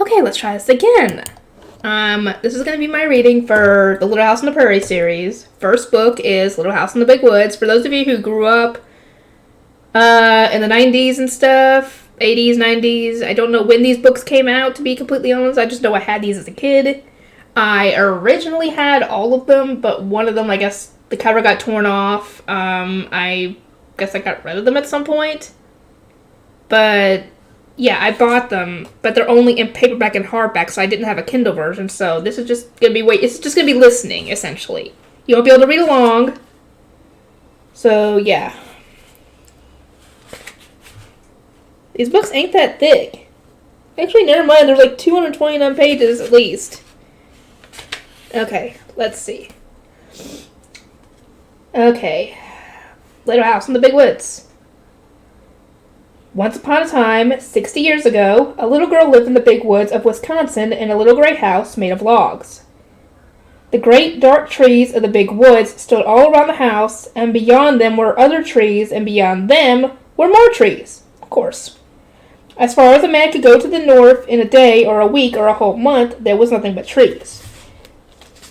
Okay, let's try this again. This is going to be my reading for the Little House on the Prairie series. First book is Little House in the Big Woods. For those of you who grew up in the 90s and stuff, 80s, 90s, I don't know when these books came out, to be completely honest. I just know I had these as a kid. I originally had all of them, but one of them, I guess, the cover got torn off. I guess I got rid of them at some point. But yeah, I bought them, but they're only in paperback and hardback, so I didn't have a Kindle version, so this is just gonna be it's just gonna be listening, essentially. You won't be able to read along. So, yeah. These books ain't that thick. Actually, never mind, there's like 229 pages at least. Okay, let's see. Okay. Little House in the Big Woods. Once upon a time, 60 years ago, a little girl lived in the big woods of Wisconsin in a little gray house made of logs. The great dark trees of the big woods stood all around the house, and beyond them were other trees, and beyond them were more trees, of course. As far as a man could go to the north in a day or a week or a whole month, there was nothing but trees.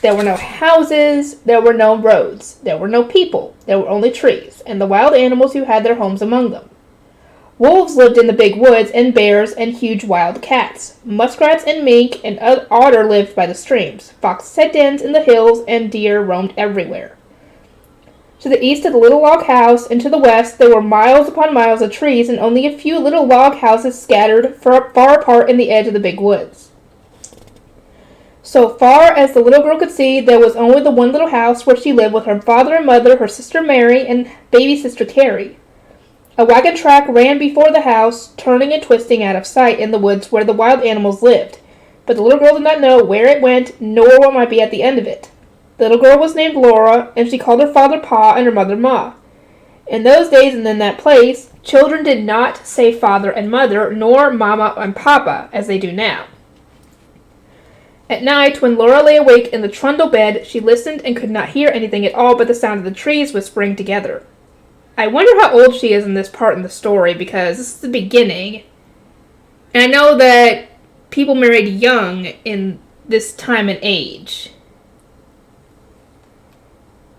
There were no houses, there were no roads, there were no people, there were only trees, and the wild animals who had their homes among them. Wolves lived in the big woods, and bears, and huge wild cats. Muskrats and mink and otter lived by the streams. Foxes had dens in the hills, and deer roamed everywhere. To the east of the little log house, and to the west, there were miles upon miles of trees, and only a few little log houses scattered far apart in the edge of the big woods. So far as the little girl could see, there was only the one little house where she lived with her father and mother, her sister Mary, and baby sister Carrie. A wagon track ran before the house, turning and twisting out of sight in the woods where the wild animals lived, but the little girl did not know where it went, nor what might be at the end of it. The little girl was named Laura, and she called her father Pa and her mother Ma. In those days and in that place, children did not say father and mother, nor mama and papa, as they do now. At night, when Laura lay awake in the trundle bed, she listened and could not hear anything at all but the sound of the trees whispering together. I wonder how old she is in this part in the story, because this is the beginning. And I know that people married young in this time and age.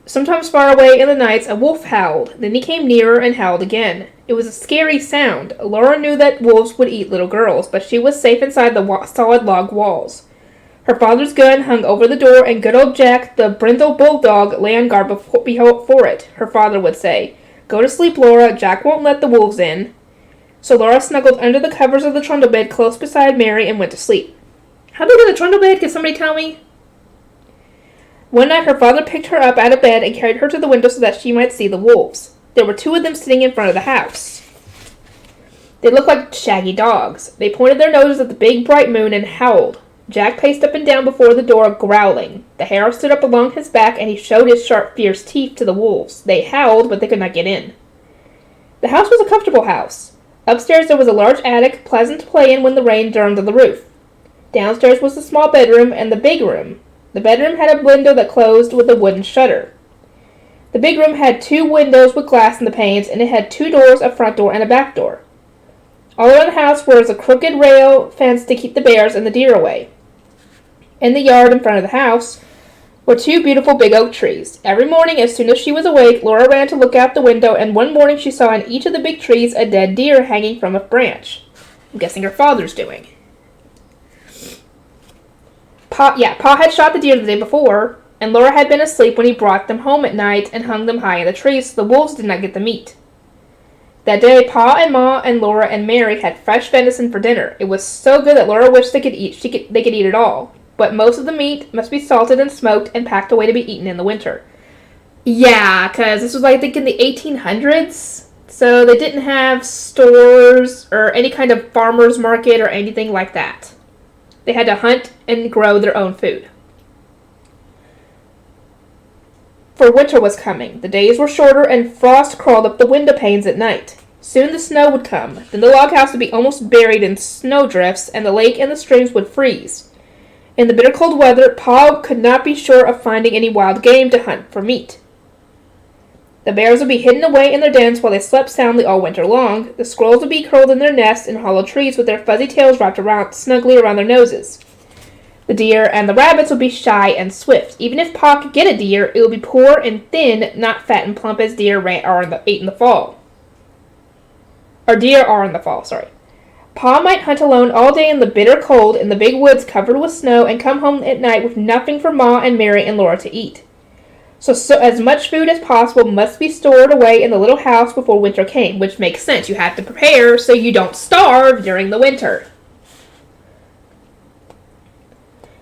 Sometimes far away in the nights, a wolf howled. Then he came nearer and howled again. It was a scary sound. Laura knew that wolves would eat little girls, but she was safe inside the solid log walls. Her father's gun hung over the door, and good old Jack, the brindle bulldog, lay on guard before it, her father would say. Go to sleep, Laura. Jack won't let the wolves in. So Laura snuggled under the covers of the trundle bed close beside Mary and went to sleep. How big is the trundle bed? Can somebody tell me? One night her father picked her up out of bed and carried her to the window so that she might see the wolves. There were two of them sitting in front of the house. They looked like shaggy dogs. They pointed their noses at the big bright moon and howled. Jack paced up and down before the door, growling. The hair stood up along his back, and he showed his sharp, fierce teeth to the wolves. They howled, but they could not get in. The house was a comfortable house. Upstairs there was a large attic, pleasant to play in when the rain drummed on the roof. Downstairs was the small bedroom and the big room. The bedroom had a window that closed with a wooden shutter. The big room had two windows with glass in the panes, and it had two doors, a front door and a back door. All around the house was a crooked rail fence to keep the bears and the deer away. In the yard in front of the house were two beautiful big oak trees. Every morning, as soon as she was awake, Laura ran to look out the window, and one morning she saw in each of the big trees a dead deer hanging from a branch. I'm guessing her father's doing. Pa had shot the deer the day before, and Laura had been asleep when he brought them home at night and hung them high in the trees so the wolves did not get the meat. That day, Pa and Ma and Laura and Mary had fresh venison for dinner. It was so good that Laura wished they could eat it all. But most of the meat must be salted and smoked and packed away to be eaten in the winter. Yeah, because this was, I think, in the 1800s. So they didn't have stores or any kind of farmer's market or anything like that. They had to hunt and grow their own food. For winter was coming. The days were shorter and frost crawled up the window panes at night. Soon the snow would come. Then the log house would be almost buried in snowdrifts, and the lake and the streams would freeze. In the bitter cold weather, Pa could not be sure of finding any wild game to hunt for meat. The bears would be hidden away in their dens while they slept soundly all winter long. The squirrels would be curled in their nests in hollow trees with their fuzzy tails wrapped snugly around their noses. The deer and the rabbits would be shy and swift. Even if Pa could get a deer, it would be poor and thin, not fat and plump as deer ate in the fall. Or deer are in the fall, sorry. Pa might hunt alone all day in the bitter cold in the big woods covered with snow and come home at night with nothing for Ma and Mary and Laura to eat. So as much food as possible must be stored away in the little house before winter came, which makes sense. You have to prepare so you don't starve during the winter.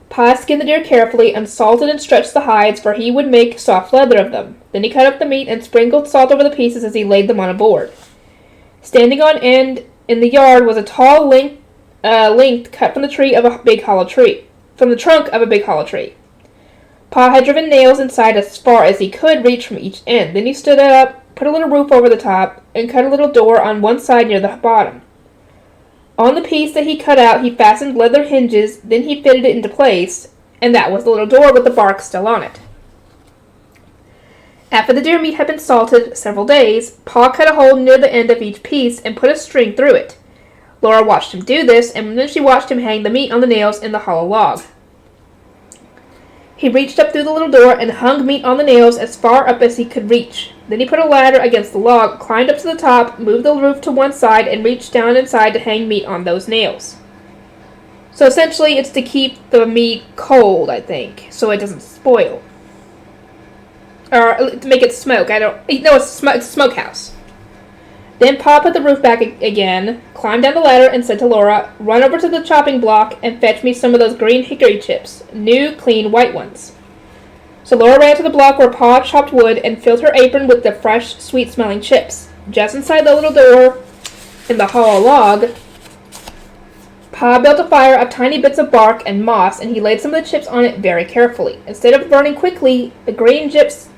Pa skinned the deer carefully and salted and stretched the hides, for he would make soft leather of them. Then he cut up the meat and sprinkled salt over the pieces as he laid them on a board. Standing on end in the yard was a tall length cut from the trunk of a big hollow tree. Pa had driven nails inside as far as he could reach from each end. Then he stood it up, put a little roof over the top, and cut a little door on one side near the bottom. On the piece that he cut out, he fastened leather hinges, then he fitted it into place, and that was the little door with the bark still on it. After the deer meat had been salted several days, Pa cut a hole near the end of each piece and put a string through it. Laura watched him do this, and then she watched him hang the meat on the nails in the hollow log. He reached up through the little door and hung meat on the nails as far up as he could reach. Then he put a ladder against the log, climbed up to the top, moved the roof to one side, and reached down inside to hang meat on those nails. So essentially, it's to keep the meat cold, I think, so it doesn't spoil. Or to make it smoke. It's a smokehouse. Then Pa put the roof back again, climbed down the ladder, and said to Laura, "Run over to the chopping block and fetch me some of those green hickory chips, new, clean, white ones." So Laura ran to the block where Pa chopped wood and filled her apron with the fresh, sweet-smelling chips. Just inside the little door in the hollow log, Pa built a fire of tiny bits of bark and moss, and he laid some of the chips on it very carefully. Instead of burning quickly, the green chips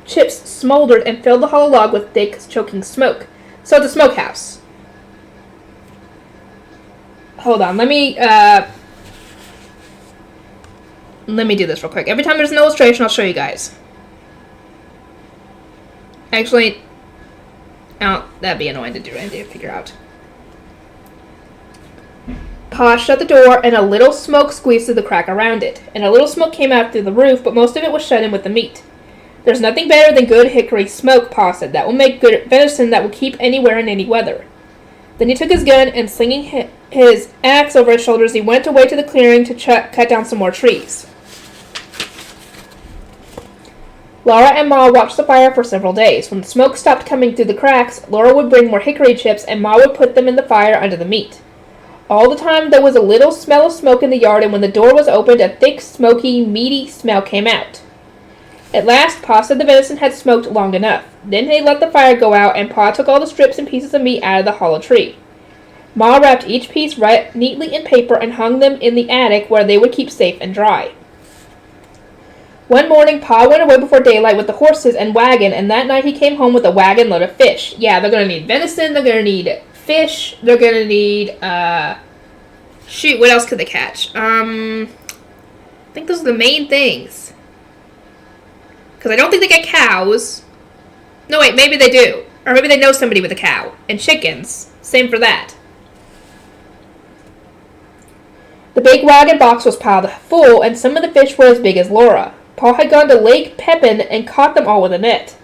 smoldered and filled the hollow log with thick, choking smoke. So it's a smokehouse. Hold on, let me do this real quick. Every time there's an illustration, I'll show you guys. Actually, that'd be annoying to do and to figure out. Pa shut the door, and a little smoke squeezed through the crack around it. And a little smoke came out through the roof, but most of it was shut in with the meat. "There's nothing better than good hickory smoke," Pa said. "That will make good venison that will keep anywhere in any weather." Then he took his gun, and slinging his axe over his shoulders, he went away to the clearing to cut down some more trees. Laura and Ma watched the fire for several days. When the smoke stopped coming through the cracks, Laura would bring more hickory chips, and Ma would put them in the fire under the meat. All the time there was a little smell of smoke in the yard, and when the door was opened, a thick, smoky, meaty smell came out. At last, Pa said the venison had smoked long enough. Then he let the fire go out, and Pa took all the strips and pieces of meat out of the hollow tree. Ma wrapped each piece neatly in paper and hung them in the attic where they would keep safe and dry. One morning, Pa went away before daylight with the horses and wagon, and that night he came home with a wagon load of fish. Yeah, they're going to need venison, they're going to need fish, they're going to need, what else could they catch? I think those are the main things. Because I don't think they get cows. No, wait, maybe they do. Or maybe they know somebody with a cow. And chickens. Same for that. The big wagon box was piled full, and some of the fish were as big as Laura. Pa had gone to Lake Pepin and caught them all with a net.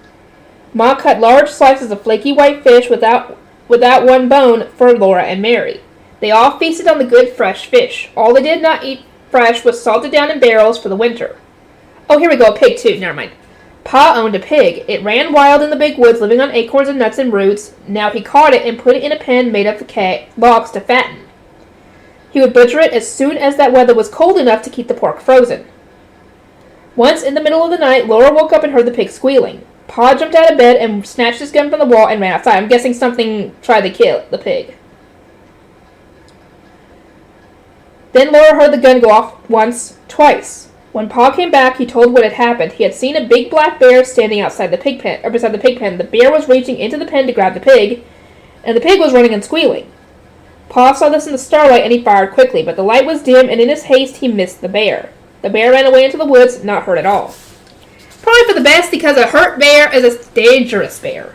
Ma cut large slices of flaky white fish without one bone for Laura and Mary. They all feasted on the good fresh fish. All they did not eat fresh was salted down in barrels for the winter. Oh, here we go, a pig too. Never mind. Pa owned a pig. It ran wild in the big woods, living on acorns and nuts and roots. Now he caught it and put it in a pen made of logs to fatten. He would butcher it as soon as that weather was cold enough to keep the pork frozen. Once, in the middle of the night, Laura woke up and heard the pig squealing. Pa jumped out of bed and snatched his gun from the wall and ran outside. I'm guessing something tried to kill the pig. Then Laura heard the gun go off once, twice. When Pa came back, he told what had happened. He had seen a big black bear standing outside the pig pen, or beside the pig pen. The bear was reaching into the pen to grab the pig, and the pig was running and squealing. Pa saw this in the starlight, and he fired quickly, but the light was dim, and in his haste, he missed the bear. The bear ran away into the woods, not hurt at all. Probably for the best, because a hurt bear is a dangerous bear.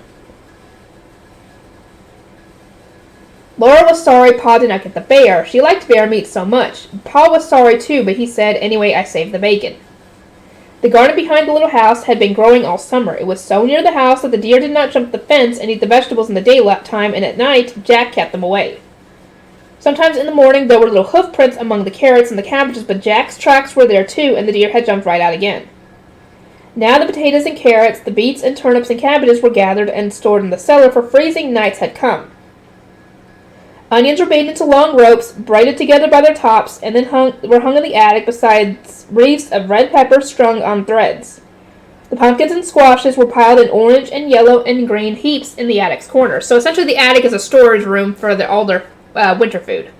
Laura was sorry Pa did not get the bear. She liked bear meat so much. Pa was sorry too, but he said, "Anyway, I saved the bacon." The garden behind the little house had been growing all summer. It was so near the house that the deer did not jump the fence and eat the vegetables in the daytime, and at night, Jack kept them away. Sometimes in the morning there were little hoof prints among the carrots and the cabbages, but Jack's tracks were there too, and the deer had jumped right out again. Now the potatoes and carrots, the beets and turnips and cabbages were gathered and stored in the cellar, for freezing nights had come. Onions were made into long ropes, braided together by their tops, and then were hung in the attic, besides wreaths of red pepper strung on threads. The pumpkins and squashes were piled in orange and yellow and green heaps in the attic's corner. So essentially the attic is a storage room for all their winter food.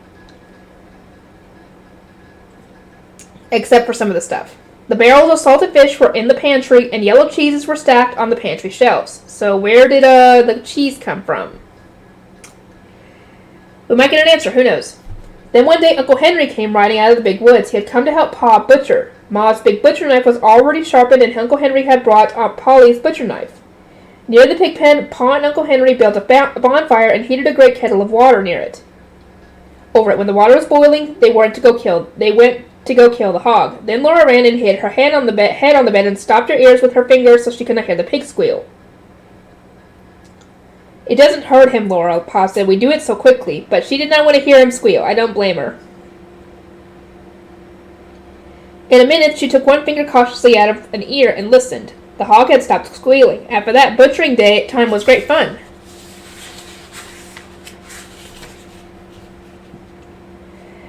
Except for some of the stuff. The barrels of salted fish were in the pantry, and yellow cheeses were stacked on the pantry shelves. So where did the cheese come from? We might get an answer, who knows. Then one day Uncle Henry came riding out of the big woods. He had come to help Pa butcher. Ma's big butcher knife was already sharpened, and Uncle Henry had brought Aunt Polly's butcher knife. Near the pig pen, Pa and Uncle Henry built a bonfire and heated a great kettle of water near it. Over it, when the water was boiling, they went to go kill the hog. Then Laura ran and hid her head on the bed and stopped her ears with her fingers so she could not hear the pig squeal. "It doesn't hurt him, Laura," Pa said. "We do it so quickly." But she did not want to hear him squeal. I don't blame her. In a minute, she took one finger cautiously out of an ear and listened. The hog had stopped squealing. After that, butchering time was great fun.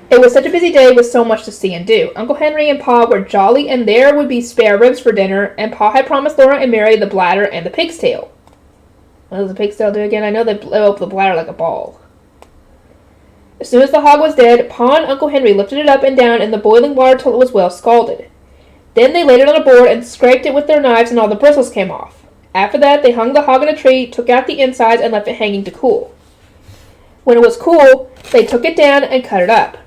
It was such a busy day with so much to see and do. Uncle Henry and Pa were jolly, and there would be spare ribs for dinner, and Pa had promised Laura and Mary the bladder and the pig's tail. What does the pig's tail do again? I know they blow up the bladder like a ball. As soon as the hog was dead, Pa and Uncle Henry lifted it up and down in the boiling water till it was well scalded. Then they laid it on a board and scraped it with their knives, and all the bristles came off. After that, they hung the hog in a tree, took out the insides, and left it hanging to cool. When it was cool, they took it down and cut it up.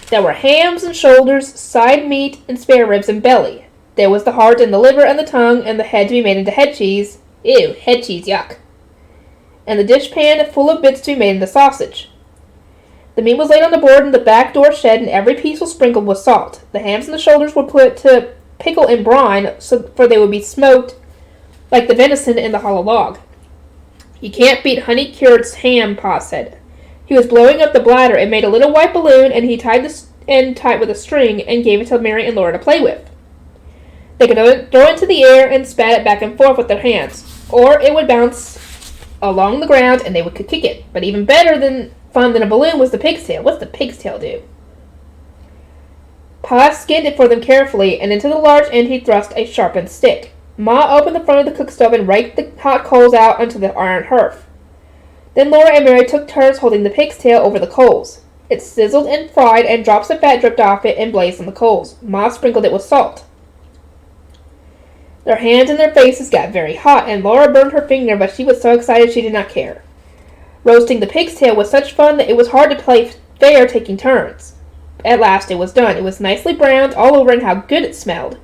There were hams and shoulders, side meat, and spare ribs and belly. There was the heart and the liver and the tongue, and the head to be made into head cheese. Ew, head cheese, yuck. And the dishpan full of bits to be made into sausage. The meat was laid on the board in the back door shed, and every piece was sprinkled with salt. The hams and the shoulders were put to pickle in brine, for they would be smoked like the venison in the hollow log. "You can't beat Honey Cured's ham," Pa said. He was blowing up the bladder and made a little white balloon, and he tied the end tight with a string and gave it to Mary and Laura to play with. They could throw it into the air and spat it back and forth with their hands, or it would bounce along the ground and they would kick it. But even better fun than a balloon was the pig's tail. What's the pig's tail do? Pa skinned it for them carefully, and into the large end he thrust a sharpened stick. Ma opened the front of the cook stove and raked the hot coals out onto the iron hearth. Then Laura and Mary took turns holding the pig's tail over the coals. It sizzled and fried, and drops of fat dripped off it and blazed on the coals. Ma sprinkled it with salt. Their hands and their faces got very hot, and Laura burned her finger, but she was so excited she did not care. Roasting the pig's tail was such fun that it was hard to play fair taking turns. At last it was done. It was nicely browned all over, and how good it smelled.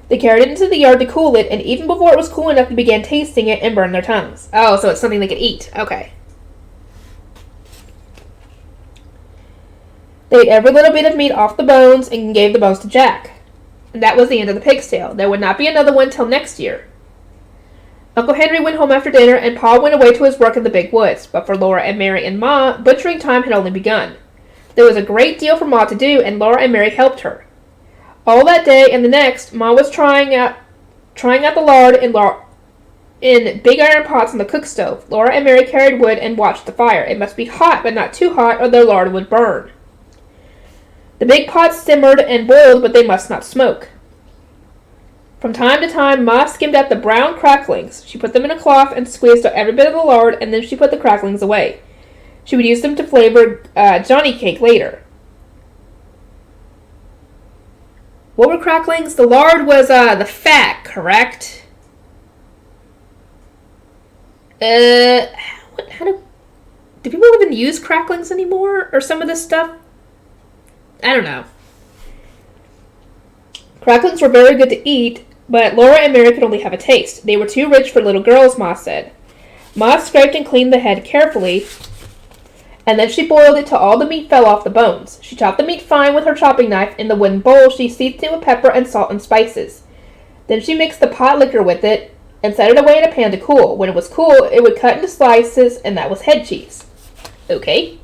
They carried it into the yard to cool it, and even before it was cool enough, they began tasting it and burned their tongues. Oh, so it's something they could eat. Okay. They ate every little bit of meat off the bones and gave the bones to Jack. And that was the end of the pig's tail. There would not be another one till next year. Uncle Henry went home after dinner, and Pa went away to his work in the big woods. But for Laura and Mary and Ma, butchering time had only begun. There was a great deal for Ma to do, and Laura and Mary helped her. All that day and the next, Ma was trying out the lard in big iron pots on the cook stove. Laura and Mary carried wood and watched the fire. It must be hot, but not too hot, or the lard would burn. The big pots simmered and boiled, but they must not smoke. From time to time, Ma skimmed out the brown cracklings. She put them in a cloth and squeezed out every bit of the lard, and then she put the cracklings away. She would use them to flavor Johnny cake later. What were cracklings? The lard was the fat, correct? Do people even use cracklings anymore? Or some of this stuff? I don't know. Cracklings were very good to eat, but Laura and Mary could only have a taste. They were too rich for little girls, Ma said. Ma scraped and cleaned the head carefully, And then she boiled it till all the meat fell off the bones. She chopped the meat fine with her chopping knife. In the wooden bowl, she seasoned it with pepper and salt and spices. Then she mixed the pot liquor with it and set it away in a pan to cool. When it was cool, it would cut into slices, and that was head cheese. Okay.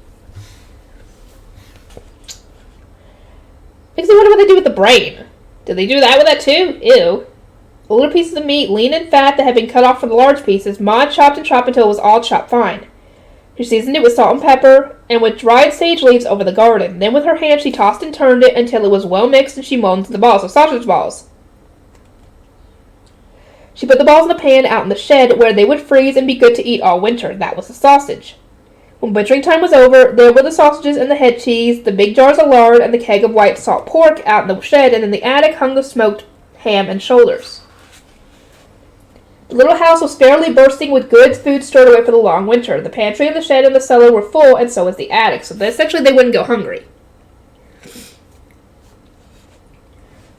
Makes me wonder what they do with the brain. Did they do that with that too? Ew. The little pieces of meat, lean and fat, that had been cut off from the large pieces, Ma chopped and chopped until it was all chopped fine. She seasoned it with salt and pepper, and with dried sage leaves over the garden. Then with her hand she tossed and turned it until it was well mixed, and she molded into the balls, so sausage balls. She put the balls in the pan out in the shed, where they would freeze and be good to eat all winter. That was the sausage. When butchering time was over, there were the sausages and the head cheese, the big jars of lard, and the keg of white salt pork out in the shed, and in the attic hung the smoked ham and shoulders. The little house was fairly bursting with good food stored away for the long winter. The pantry and the shed and the cellar were full, and so was the attic, so essentially they wouldn't go hungry.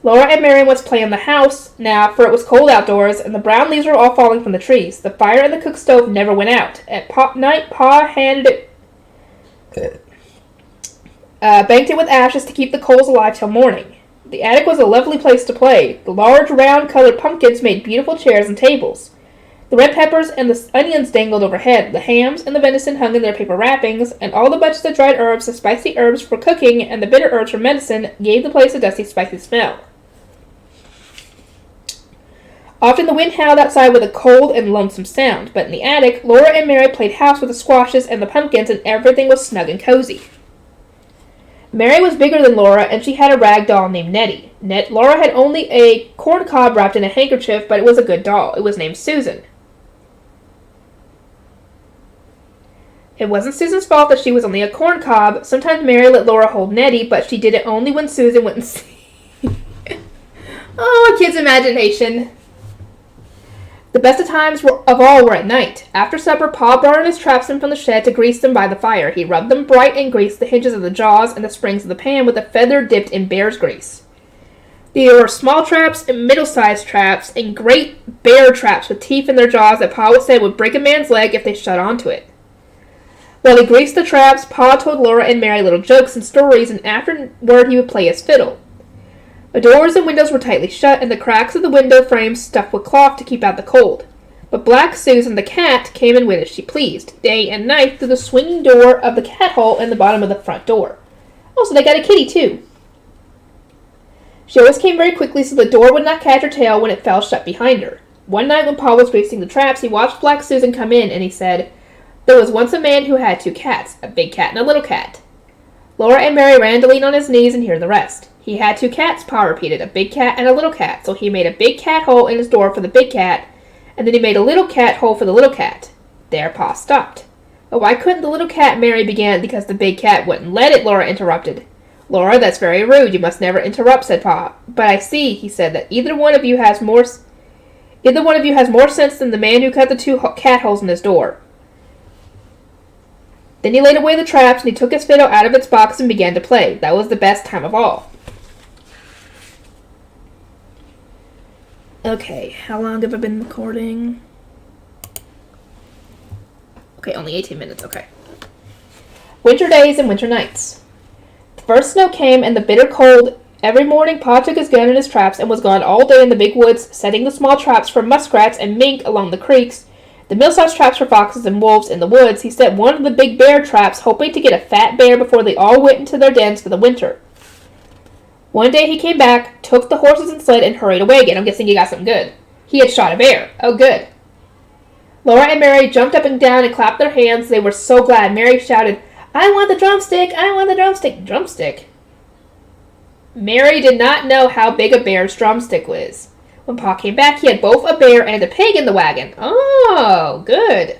Laura and Marion was playing in the house now, for it was cold outdoors, and the brown leaves were all falling from the trees. The fire in the cook stove never went out. At night, Pa handed it, banked it with ashes to keep the coals alive till morning. The attic was a lovely place to play. The large, round-colored pumpkins made beautiful chairs and tables. The red peppers and the onions dangled overhead. The hams and the venison hung in their paper wrappings, and all the bunches of dried herbs, the spicy herbs for cooking, and the bitter herbs for medicine, gave the place a dusty, spicy smell. Often the wind howled outside with a cold and lonesome sound, but in the attic, Laura and Mary played house with the squashes and the pumpkins, and everything was snug and cozy. Mary was bigger than Laura, and she had a rag doll named Nettie. Laura had only a corn cob wrapped in a handkerchief, but it was a good doll. It was named Susan. It wasn't Susan's fault that she was only a corn cob. Sometimes Mary let Laura hold Nettie, but she did it only when Susan wouldn't see. Oh, a kid's imagination. The best of times of all were at night. After supper, Pa brought in his traps in from the shed to grease them by the fire. He rubbed them bright and greased the hinges of the jaws and the springs of the pan with a feather dipped in bear's grease. There were small traps and middle-sized traps and great bear traps with teeth in their jaws that Pa would say would break a man's leg if they shut onto it. While he greased the traps, Pa told Laura and Mary little jokes and stories, and afterward he would play his fiddle. The doors and windows were tightly shut, and the cracks of the window frames stuffed with cloth to keep out the cold. But Black Susan, the cat, came and went as she pleased, day and night, through the swinging door of the cat hole in the bottom of the front door. Also, they got a kitty, too. She always came very quickly so the door would not catch her tail when it fell shut behind her. One night when Pa was greasing the traps, he watched Black Susan come in, and he said, "There was once a man who had 2 cats, a big cat and a little cat." Laura and Mary ran to lean on his knees and hear the rest. "He had 2 cats, Pa repeated, a big cat and a little cat. So he made a big cat hole in his door for the big cat, and then he made a little cat hole for the little cat." There Pa stopped. "But why couldn't the little cat?" Mary began. "Because the big cat wouldn't let it," Laura interrupted. "Laura, that's very rude. You must never interrupt," said Pa. "But I see," he said, "that either one of you has more sense than the man who cut the 2 cat holes in his door." Then he laid away the traps, and he took his fiddle out of its box and began to play. That was the best time of all. Okay, how long have I been recording? Okay, only 18 minutes, okay. Winter days and winter nights. The first snow came, and the bitter cold. Every morning, Pa took his gun and his traps and was gone all day in the big woods, setting the small traps for muskrats and mink along the creeks, the mill-sized traps for foxes and wolves in the woods. He set one of the big bear traps, hoping to get a fat bear before they all went into their dens for the winter. One day he came back, took the horses and sled, and hurried away again. I'm guessing he got something good. He had shot a bear. Oh, good. Laura and Mary jumped up and down and clapped their hands. They were so glad. Mary shouted, "I want the drumstick! I want the drumstick!" Drumstick? Mary did not know how big a bear's drumstick was. When Pa came back, he had both a bear and a pig in the wagon. Oh, good.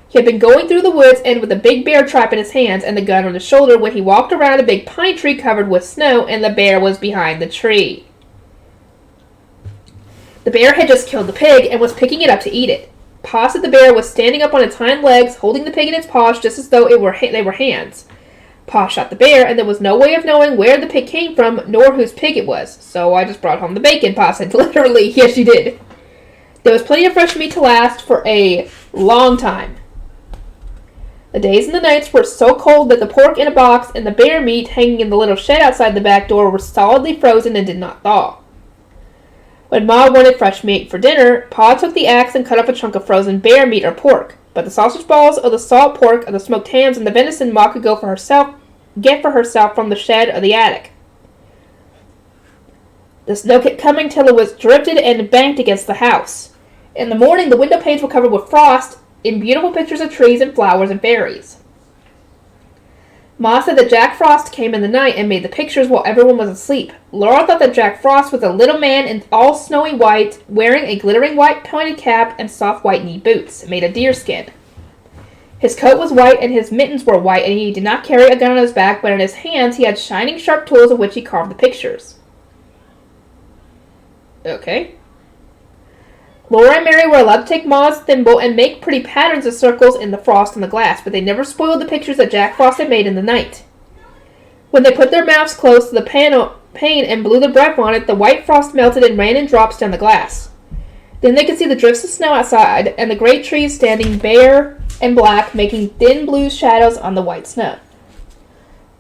He had been going through the woods and with a big bear trap in his hands and the gun on his shoulder when he walked around a big pine tree covered with snow, and the bear was behind the tree. The bear had just killed the pig and was picking it up to eat it. Pa said the bear was standing up on its hind legs, holding the pig in its paws just as though they were hands. Pa shot the bear, and there was no way of knowing where the pig came from, nor whose pig it was. "So I just brought home the bacon," Pa said. Literally, yes, you did. There was plenty of fresh meat to last for a long time. The days and the nights were so cold that the pork in a box and the bear meat hanging in the little shed outside the back door were solidly frozen and did not thaw. When Ma wanted fresh meat for dinner, Pa took the axe and cut up a chunk of frozen bear meat or pork, but the sausage balls or the salt pork or the smoked hams and the venison Ma could get for herself from the shed or the attic. The snow kept coming till it was drifted and banked against the house. In the morning, the window panes were covered with frost in beautiful pictures of trees and flowers and fairies. Ma said that Jack Frost came in the night and made the pictures while everyone was asleep. Laura thought that Jack Frost was a little man in all snowy white, wearing a glittering white pointed cap and soft white knee boots, made of deerskin. His coat was white and his mittens were white, and he did not carry a gun on his back, but in his hands he had shining sharp tools of which he carved the pictures. Okay. Laura and Mary were allowed to take Ma's thimble and make pretty patterns of circles in the frost and the glass, but they never spoiled the pictures that Jack Frost had made in the night. When they put their mouths close to the pane and blew their breath on it, the white frost melted and ran in drops down the glass. Then they could see the drifts of snow outside and the great trees standing bare and black, making thin blue shadows on the white snow.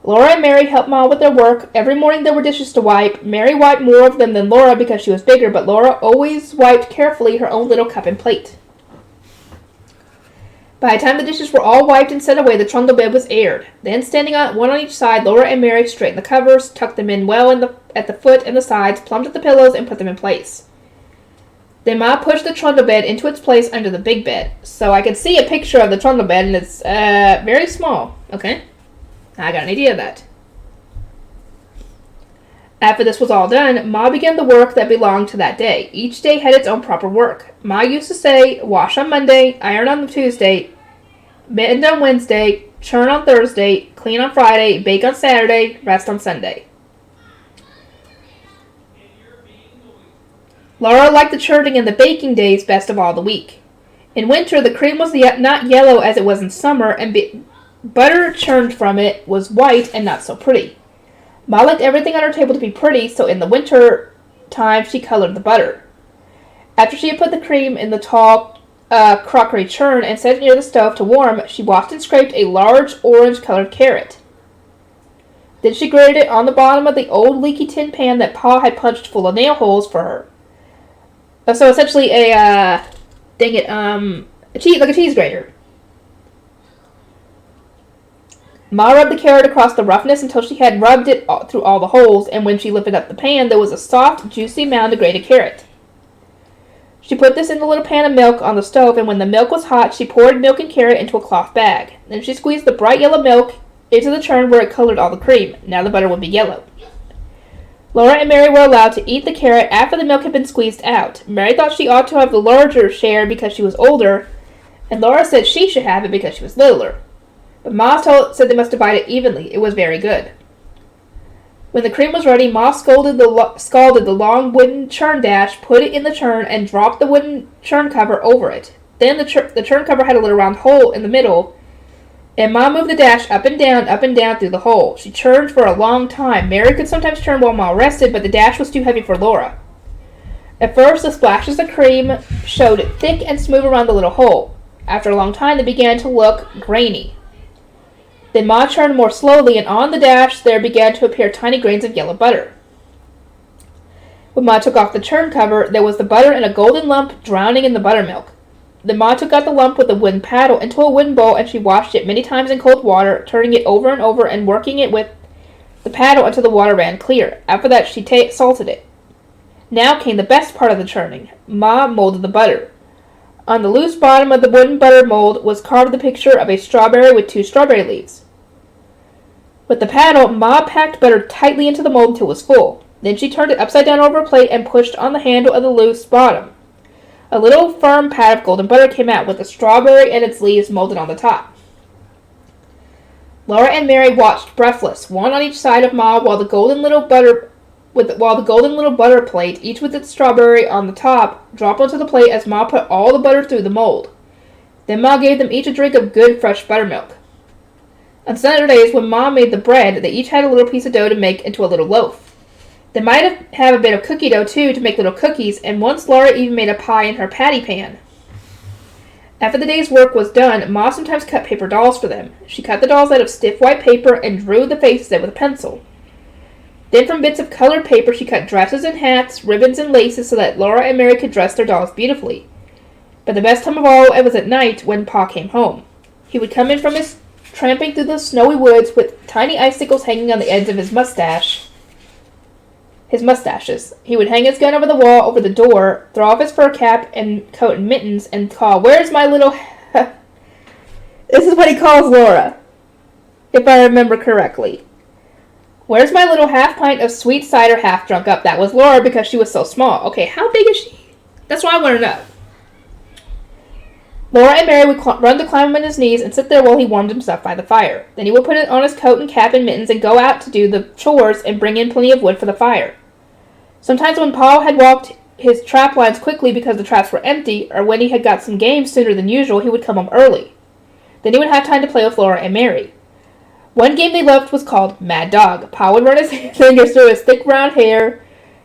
Laura and Mary helped Ma with their work. Every morning there were dishes to wipe. Mary wiped more of them than Laura because she was bigger, but Laura always wiped carefully her own little cup and plate. By the time the dishes were all wiped and set away, the trundle bed was aired. Then, standing one on each side, Laura and Mary straightened the covers, tucked them in well at the foot and the sides, plumped at the pillows, and put them in place. Then Ma pushed the trundle bed into its place under the big bed. So I can see a picture of the trundle bed, and it's very small. Okay? I got an idea of that. After this was all done, Ma began the work that belonged to that day. Each day had its own proper work. Ma used to say, wash on Monday, iron on Tuesday, mend on Wednesday, churn on Thursday, clean on Friday, bake on Saturday, rest on Sunday. Laura liked the churning and the baking days best of all the week. In winter, the cream was not yellow as it was in summer, and butter churned from it was white and not so pretty. Ma liked everything on her table to be pretty, so in the winter time she colored the butter. After she had put the cream in the tall crockery churn and set it near the stove to warm, she washed and scraped a large orange-colored carrot. Then she grated it on the bottom of the old leaky tin pan that Pa had punched full of nail holes for her. So essentially a cheese grater. Ma rubbed the carrot across the roughness until she had rubbed it through all the holes, and when she lifted up the pan, there was a soft, juicy mound of grated carrot. She put this in the little pan of milk on the stove, and when the milk was hot, she poured milk and carrot into a cloth bag. Then she squeezed the bright yellow milk into the churn where it colored all the cream. Now the butter would be yellow. Laura and Mary were allowed to eat the carrot after the milk had been squeezed out. Mary thought she ought to have the larger share because she was older, and Laura said she should have it because she was littler. But Ma said they must divide it evenly. It was very good. When the cream was ready, Ma scalded the long wooden churn dash, put it in the churn, and dropped the wooden churn cover over it. Then the churn cover had a little round hole in the middle, and Ma moved the dash up and down through the hole. She churned for a long time. Mary could sometimes churn while Ma rested, but the dash was too heavy for Laura. At first, the splashes of cream showed thick and smooth around the little hole. After a long time, they began to look grainy. Then Ma churned more slowly, and on the dash there began to appear tiny grains of yellow butter. When Ma took off the churn cover, there was the butter in a golden lump drowning in the buttermilk. Then Ma took out the lump with a wooden paddle into a wooden bowl, and she washed it many times in cold water, turning it over and over and working it with the paddle until the water ran clear. After that, she salted it. Now came the best part of the churning. Ma molded the butter. On the loose bottom of the wooden butter mold was carved the picture of a strawberry with 2 strawberry leaves. With the paddle, Ma packed butter tightly into the mold until it was full. Then she turned it upside down over a plate and pushed on the handle of the loose bottom. A little firm pad of golden butter came out with the strawberry and its leaves molded on the top. Laura and Mary watched breathless, one on each side of Ma, while the golden little butter plate, each with its strawberry on the top, dropped onto the plate as Ma put all the butter through the mold. Then Ma gave them each a drink of good fresh buttermilk. On Saturdays, when Ma made the bread, they each had a little piece of dough to make into a little loaf. They might have a bit of cookie dough, too, to make little cookies, and once Laura even made a pie in her patty pan. After the day's work was done, Ma sometimes cut paper dolls for them. She cut the dolls out of stiff white paper and drew the faces out with a pencil. Then from bits of colored paper she cut dresses and hats, ribbons and laces so that Laura and Mary could dress their dolls beautifully. But the best time of all, it was at night when Pa came home. He would come in from his tramping through the snowy woods with tiny icicles hanging on the ends of his mustaches. He would hang his gun over the wall over the door, throw off his fur cap and coat and mittens, and call, "Where's my little..." This is what he calls Laura, if I remember correctly. "Where's my little half pint of sweet cider half drunk up?" That was Laura because she was so small. Okay, how big is she? That's what I want to know. Laura and Mary would run to climb him on his knees and sit there while he warmed himself by the fire. Then he would put on his coat and cap and mittens and go out to do the chores and bring in plenty of wood for the fire. Sometimes when Pa had walked his trap lines quickly because the traps were empty, or when he had got some game sooner than usual, he would come home early. Then he would have time to play with Laura and Mary. One game they loved was called Mad Dog. Pa would run his fingers through his thick brown hair,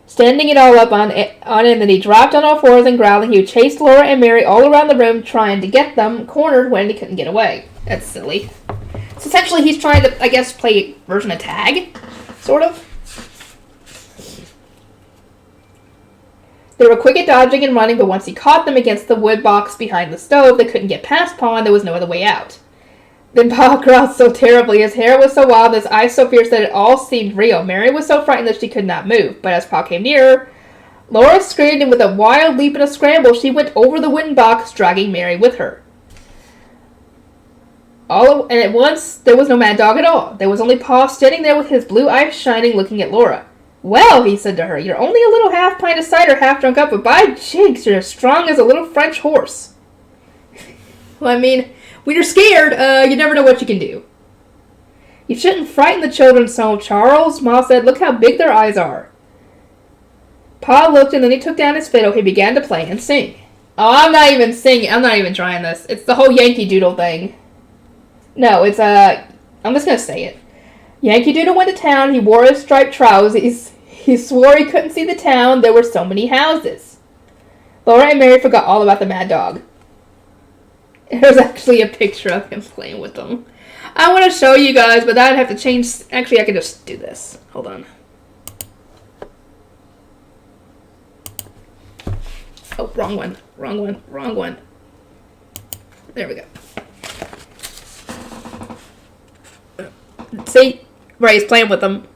standing it all up on it, and then he dropped on all fours and growling. He would chase Laura and Mary all around the room trying to get them cornered when he couldn't get away. That's silly. So essentially he's trying to, I guess, play a version of tag, sort of. They were quick at dodging and running, but once he caught them against the wood box behind the stove, they couldn't get past Pa and there was no other way out. Then Pa growled so terribly, his hair was so wild, his eyes so fierce that it all seemed real. Mary was so frightened that she could not move, but as Pa came nearer, Laura screamed, and with a wild leap and a scramble, she went over the wooden box, dragging Mary with her. And at once, there was no Mad Dog at all. There was only Pa standing there with his blue eyes shining, looking at Laura. "Well," he said to her, "you're only a little half pint of cider half drunk up, but by jinks, you're as strong as a little French horse." Well, I mean, when you're scared, you never know what you can do. "You shouldn't frighten the children so, Charles," Ma said. "Look how big their eyes are." Pa looked and then he took down his fiddle. He began to play and sing. Oh, I'm not even singing. I'm not even trying this. It's the whole Yankee Doodle thing. No, it's, I'm just gonna say it. Yankee Doodle went to town. He wore his striped trousers. He swore he couldn't see the town. There were so many houses. Laura and Mary forgot all about the Mad Dog. There's actually a picture of him playing with them. I want to show you guys, but I'd have to change. Actually, I can just do this. Hold on. Oh, wrong one. There we go. See? Right, he's playing with them.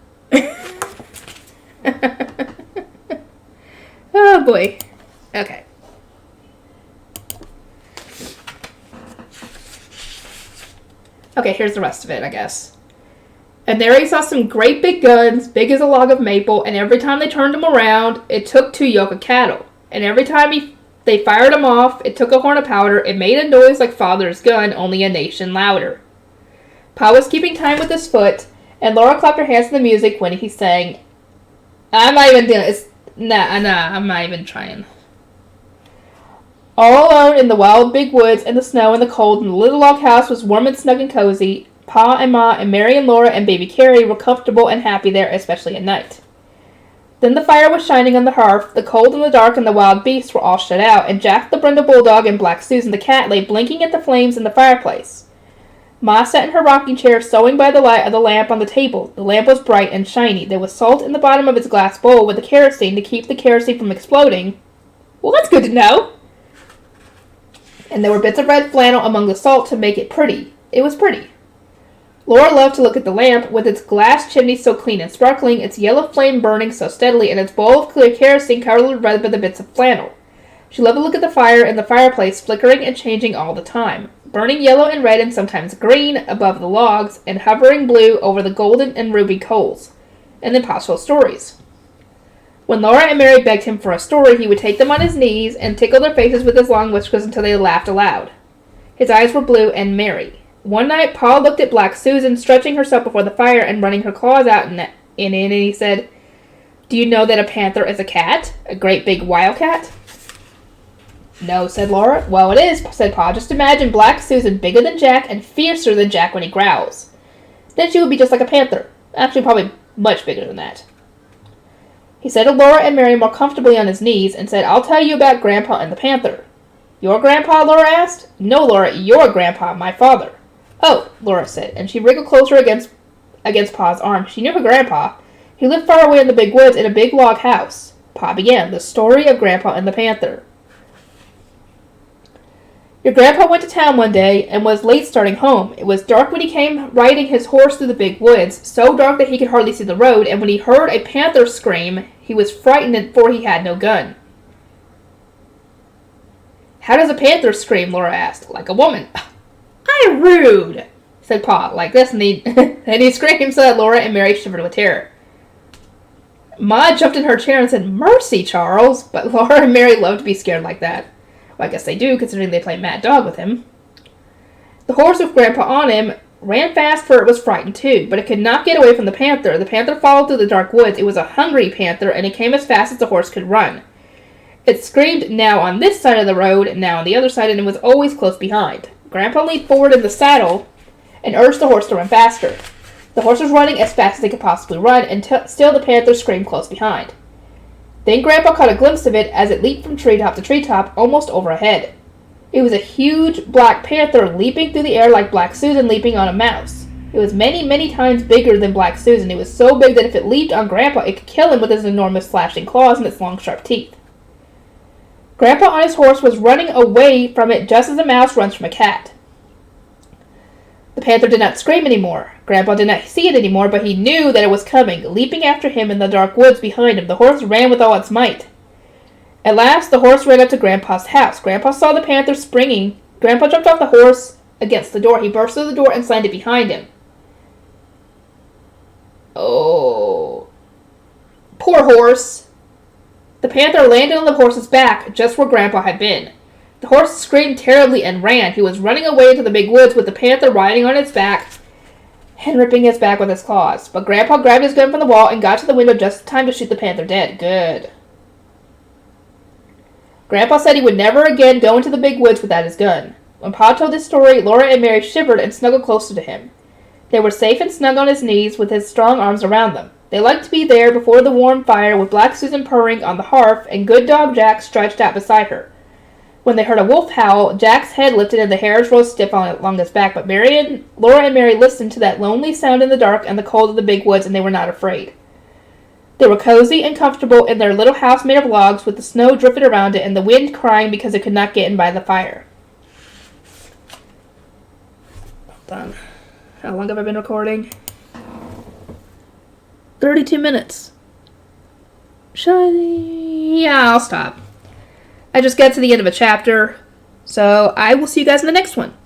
Oh, boy. Okay. Okay, here's the rest of it, I guess. "And there he saw some great big guns, big as a log of maple, and every time they turned them around, it took 2 yoke of cattle. And every time they fired them off, it took a horn of powder. It made a noise like father's gun, only a nation louder." Pa was keeping time with his foot, and Laura clapped her hands to the music when he sang. I'm not even doing it. I'm not even trying. All alone in the wild big woods and the snow and the cold, and the little log house was warm and snug and cozy. Pa and Ma and Mary and Laura and baby Carrie were comfortable and happy there, especially at night. Then the fire was shining on the hearth, the cold and the dark and the wild beasts were all shut out, and Jack the Brindle Bulldog and Black Susan the cat lay blinking at the flames in the fireplace. Ma sat in her rocking chair, sewing by the light of the lamp on the table. The lamp was bright and shiny. There was salt in the bottom of its glass bowl with the kerosene to keep the kerosene from exploding. Well, that's good to know. And there were bits of red flannel among the salt to make it pretty. It was pretty. Laura loved to look at the lamp, with its glass chimney so clean and sparkling, its yellow flame burning so steadily, and its bowl of clear kerosene covered with red by the bits of flannel. She loved to look at the fire in the fireplace, flickering and changing all the time, burning yellow and red and sometimes green above the logs, and hovering blue over the golden and ruby coals. And then Pa told stories. When Laura and Mary begged him for a story, he would take them on his knees and tickle their faces with his long whiskers until they laughed aloud. His eyes were blue and merry. One night, Pa looked at Black Susan, stretching herself before the fire and running her claws out in it, and he said, "Do you know that a panther is a cat? A great big wildcat?" "No," said Laura. "Well, it is," said Pa. "Just imagine Black Susan bigger than Jack and fiercer than Jack when he growls. Then she would be just like a panther. Actually, probably much bigger than that." He settled Laura and Mary more comfortably on his knees and said, "I'll tell you about Grandpa and the panther." Your grandpa? Laura asked. No, Laura, your grandpa, my father. Oh, Laura said, and she wriggled closer against Pa's arm. She knew her grandpa. He lived far away in the big woods in a big log house. Pa began, the story of Grandpa and the Panther. Your grandpa went to town one day and was late starting home. It was dark when he came riding his horse through the big woods, so dark that he could hardly see the road, and when he heard a panther scream, he was frightened for he had no gun. How does a panther scream? Laura asked. Like a woman. I rude, said Pa, like this, and he screamed so that Laura and Mary shivered with terror. Ma jumped in her chair and said, Mercy, Charles, but Laura and Mary loved to be scared like that. Well, I guess they do, considering they play Mad Dog with him. The horse with Grandpa on him ran fast, for it was frightened too, but it could not get away from the panther. The panther followed through the dark woods. It was a hungry panther, and it came as fast as the horse could run. It screamed now on this side of the road, now on the other side, and it was always close behind. Grandpa leaned forward in the saddle and urged the horse to run faster. The horse was running as fast as it could possibly run, and still the panther screamed close behind. Then Grandpa caught a glimpse of it as it leaped from treetop to treetop, almost overhead. It was a huge black panther leaping through the air like Black Susan leaping on a mouse. It was many, many times bigger than Black Susan. It was so big that if it leaped on Grandpa, it could kill him with its enormous flashing claws and its long, sharp teeth. Grandpa on his horse was running away from it just as a mouse runs from a cat. The panther did not scream anymore. Grandpa did not see it anymore, but he knew that it was coming, leaping after him in the dark woods behind him. The horse ran with all its might. At last, the horse ran up to Grandpa's house. Grandpa saw the panther springing. Grandpa jumped off the horse against the door. He burst through the door and slammed it behind him. Oh, poor horse. The panther landed on the horse's back, just where Grandpa had been. The horse screamed terribly and ran. He was running away into the big woods with the panther riding on its back and ripping his back with his claws. But Grandpa grabbed his gun from the wall and got to the window just in time to shoot the panther dead. Good. Grandpa said he would never again go into the big woods without his gun. When Pa told this story, Laura and Mary shivered and snuggled closer to him. They were safe and snug on his knees with his strong arms around them. They liked to be there before the warm fire with Black Susan purring on the hearth and good dog Jack stretched out beside her. When they heard a wolf howl, Jack's head lifted and the hairs rose stiff along his back, but Laura and Mary listened to that lonely sound in the dark and the cold of the big woods, and they were not afraid. They were cozy and comfortable in their little house made of logs with the snow drifted around it and the wind crying because it could not get in by the fire. Done. How long have I been recording? 32 minutes. Yeah, I'll stop. I just got to the end of a chapter, so I will see you guys in the next one.